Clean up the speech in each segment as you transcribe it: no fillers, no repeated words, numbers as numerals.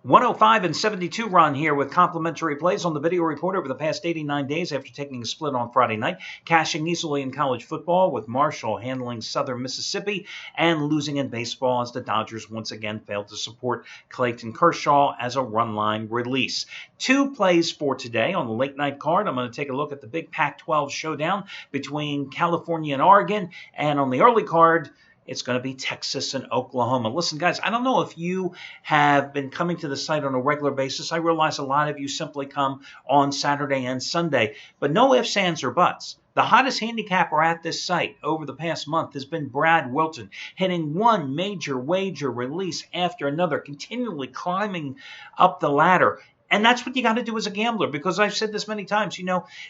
105 and 72 run here with complimentary plays on the video report over the past 89 days after taking a split on Friday night, cashing easily in college football with Marshall handling Southern Mississippi and losing in baseball as the Dodgers once again failed to support Clayton Kershaw as a run line release. Two plays for today on the late night card. I'm going to take a look at the big Pac-12 showdown between California and Oregon, and on the early card, it's going to be Texas and Oklahoma. Listen, guys, I don't know if you have been coming to the site on a regular basis. I realize a lot of you simply come on Saturday and Sunday, but no ifs, ands, or buts. The hottest handicapper at this site over the past month has been Brad Wilton, hitting one major wager release after another, continually climbing up the ladder. And that's what you got to do as a gambler, because I've said this many times,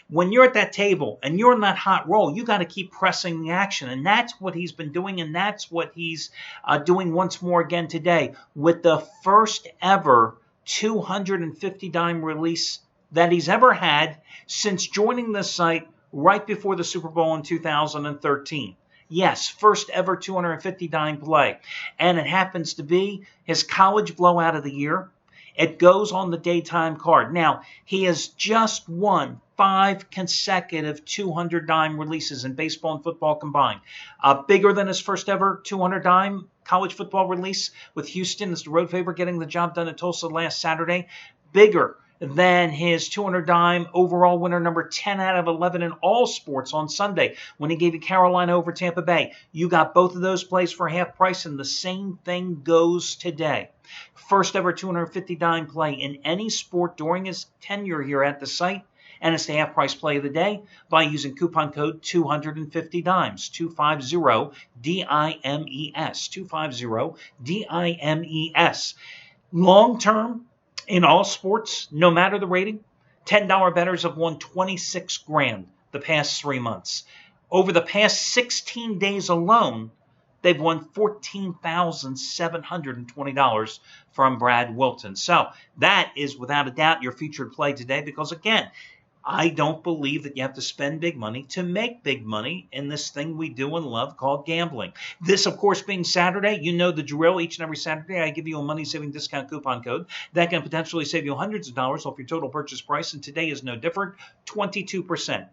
when you're at that table and you're in that hot roll, you got to keep pressing the action. And that's what he's been doing, and that's what he's doing once more again today with the first ever 250 dime release that he's ever had since joining the site right before the Super Bowl in 2013. Yes, first ever 250 dime play. And it happens to be his college blowout of the year. It goes on the daytime card. Now, he has just won 5 consecutive 200 dime releases in baseball and football combined. Bigger than his first ever 200 dime college football release with Houston as the road favorite getting the job done at Tulsa last Saturday. Bigger than his 200 dime overall winner number 10 out of 11 in all sports on Sunday when he gave you Carolina over Tampa Bay. You got both of those plays for half price, and the same thing goes today. First ever 250 dime play in any sport during his tenure here at the site, and it's the half price play of the day by using coupon code 250 dimes, 250 DIMES, 250 DIMES. Long term, in all sports, no matter the rating, $10 bettors have won 26 grand the past 3 months. Over the past 16 days alone, they've won $14,720 from Brad Wilton. So that is without a doubt your featured play today, because again, I don't believe that you have to spend big money to make big money in this thing we do and love called gambling. This, of course, being Saturday, you know the drill. Each and every Saturday, I give you a money-saving discount coupon code that can potentially save you hundreds of dollars off your total purchase price, and today is no different. 22%,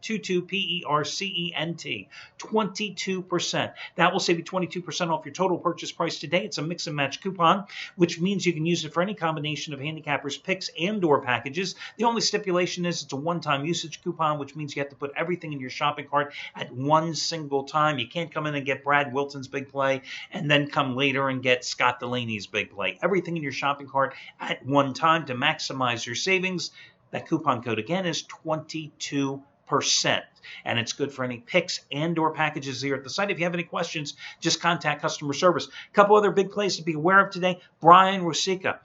22%, 22%. That will save you 22% off your total purchase price today. It's a mix and match coupon, which means you can use it for any combination of handicappers, picks, and/or packages. The only stipulation is it's a one-time usage coupon, which means you have to put everything in your shopping cart at one single time. You can't come in and get Brad Wilton's big play and then come later and get Scott Delaney's big play. Everything in your shopping cart at one time to maximize your savings. That coupon code again is 22%. And it's good for any picks and/or packages here at the site. If you have any questions, just contact customer service. A couple other big plays to be aware of today. Brian Rosica.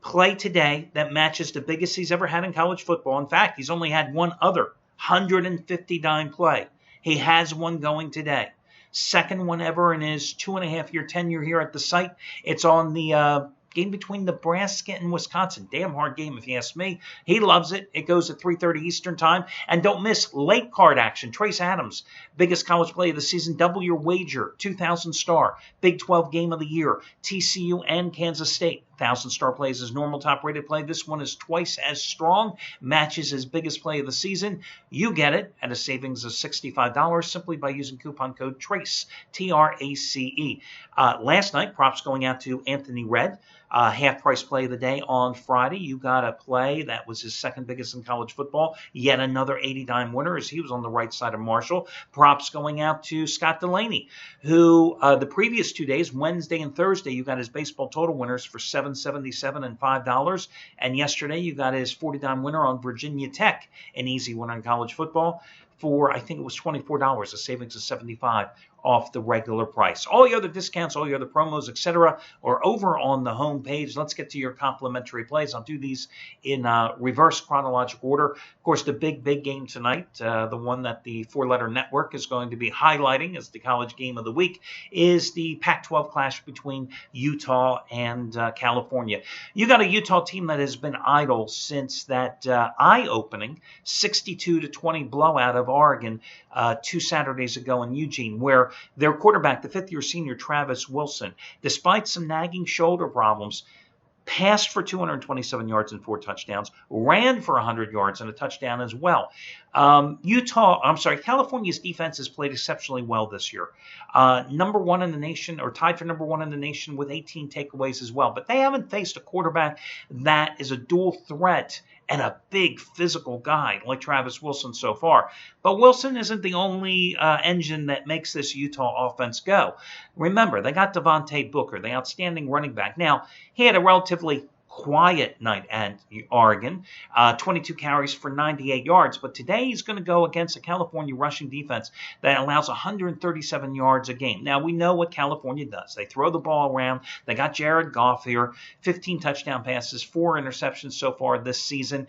Play today that matches the biggest he's ever had in college football. In fact, he's only had one other 150 dime play. He has one going today. Second one ever in his 2.5-year tenure here at the site. It's on the game between Nebraska and Wisconsin. Damn hard game if you ask me. He loves it. It goes at 3:30 Eastern time. And don't miss late card action. Trace Adams, biggest college play of the season. Double your wager. 2,000 star. Big 12 game of the year. TCU and Kansas State. 1,000 star plays his normal top rated play. This one is twice as strong. Matches his biggest play of the season. You get it at a savings of $65 simply by using coupon code TRACE. TRACE. Last night, props going out to Anthony Red. Half price play of the day on Friday. You got a play that was his second biggest in college football. Yet another 80 dime winner as he was on the right side of Marshall. Props going out to Scott Delaney, who the previous 2 days, Wednesday and Thursday, you got his baseball total winners for $7.77 and $5. And yesterday you got his 40 dime winner on Virginia Tech, an easy winner in college football, for I think it was $24, a savings of $75 off the regular price. All your other discounts, all your other promos, etc., are over on the home page. Let's get to your complimentary plays. I'll do these in reverse chronological order. Of course, the big game tonight, the one that the four-letter network is going to be highlighting as the college game of the week, is the Pac-12 clash between Utah and California. You got a Utah team that has been idle since that eye-opening 62-20 blowout of Oregon 2 Saturdays ago in Eugene, where their quarterback, the fifth-year senior Travis Wilson, despite some nagging shoulder problems, passed for 227 yards and 4 touchdowns, ran for 100 yards and a touchdown as well. California's defense has played exceptionally well this year. Number one in the nation, or tied for number one in the nation with 18 takeaways as well. But they haven't faced a quarterback that is a dual threat and a big physical guy like Travis Wilson so far. But Wilson isn't the only engine that makes this Utah offense go. Remember, they got Devontae Booker, the outstanding running back. Now, he had a relatively quiet night at Oregon, 22 carries for 98 yards. But today he's going to go against a California rushing defense that allows 137 yards a game. Now, we know what California does. They throw the ball around. They got Jared Goff here, 15 touchdown passes, 4 interceptions so far this season.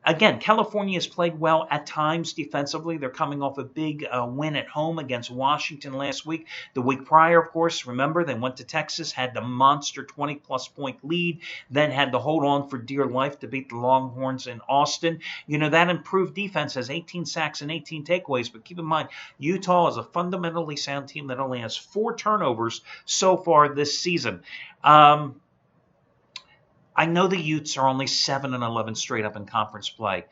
Again, California has played well at times defensively. They're coming off a big win at home against Washington last week. The week prior, of course, remember, they went to Texas, had the monster 20-plus point lead, then had to hold on for dear life to beat the Longhorns in Austin. You know, that improved defense has 18 sacks and 18 takeaways, but keep in mind, Utah is a fundamentally sound team that only has 4 turnovers so far this season. I know the Utes are only 7-11 straight up in conference play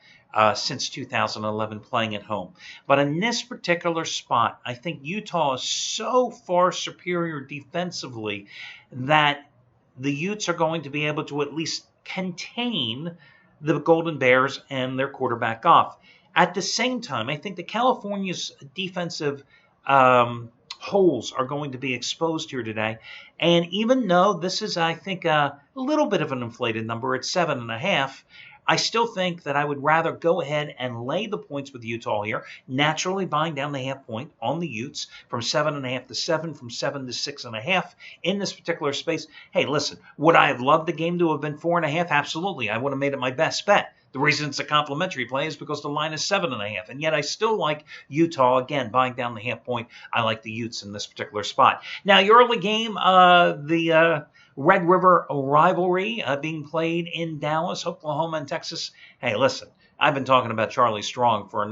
since 2011 playing at home. But in this particular spot, I think Utah is so far superior defensively that the Utes are going to be able to at least contain the Golden Bears and their quarterback Goff. At the same time, I think the California's defensive holes are going to be exposed here today. And even though this is, I think, a little bit of an inflated number at 7.5, I still think that I would rather go ahead and lay the points with Utah here, naturally buying down the half point on the Utes from 7.5 to 7, from 7 to 6.5 in this particular space. Hey, listen, would I have loved the game to have been 4.5? Absolutely. I would have made it my best bet. The reason it's a complimentary play is because the line is 7.5, and yet I still like Utah. Again, buying down the half point, I like the Utes in this particular spot. Now, your early game, the Red River rivalry being played in Dallas, Oklahoma, and Texas. Hey, listen, I've been talking about Charlie Strong for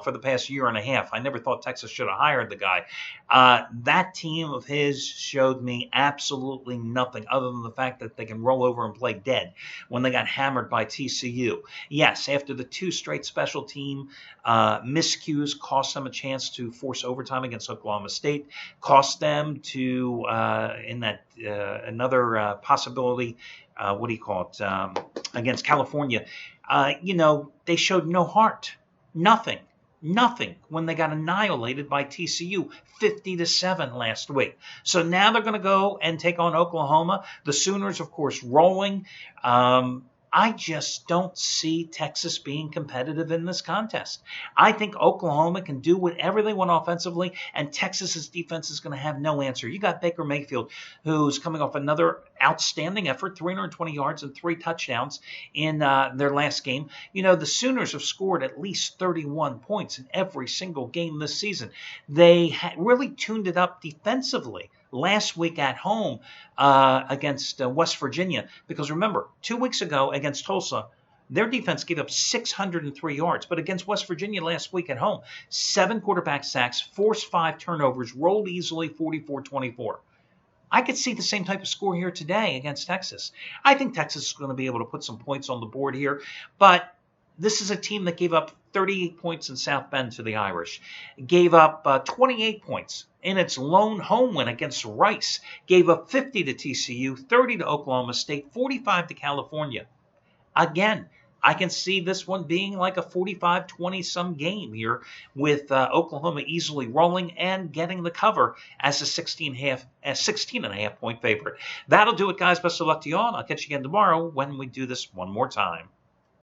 for the past year and a half. I never thought Texas should have hired the guy. That team of his showed me absolutely nothing other than the fact that they can roll over and play dead when they got hammered by TCU. Yes, after the 2 straight special team miscues cost them a chance to force overtime against Oklahoma State, cost them to, in that another possibility, against California. They showed no heart, nothing when they got annihilated by TCU 50-7 last week. So now they're going to go and take on Oklahoma. The Sooners, of course, rolling. I just don't see Texas being competitive in this contest. I think Oklahoma can do whatever they want offensively, and Texas's defense is going to have no answer. You got Baker Mayfield, who's coming off another outstanding effort, 320 yards and 3 touchdowns in their last game. You know, the Sooners have scored at least 31 points in every single game this season. They really tuned it up defensively last week at home against West Virginia. Because remember, 2 weeks ago against Tulsa, their defense gave up 603 yards. But against West Virginia last week at home, 7 quarterback sacks, forced 5 turnovers, rolled easily 44-24. I could see the same type of score here today against Texas. I think Texas is going to be able to put some points on the board here. But this is a team that gave up 38 points in South Bend to the Irish, gave up 28 points in its lone home win against Rice, gave up 50 to TCU, 30 to Oklahoma State, 45 to California. Again, I can see this one being like a 45-20-some game here with Oklahoma easily rolling and getting the cover as a 16.5 point favorite. That'll do it, guys. Best of luck to you all. I'll catch you again tomorrow when we do this one more time.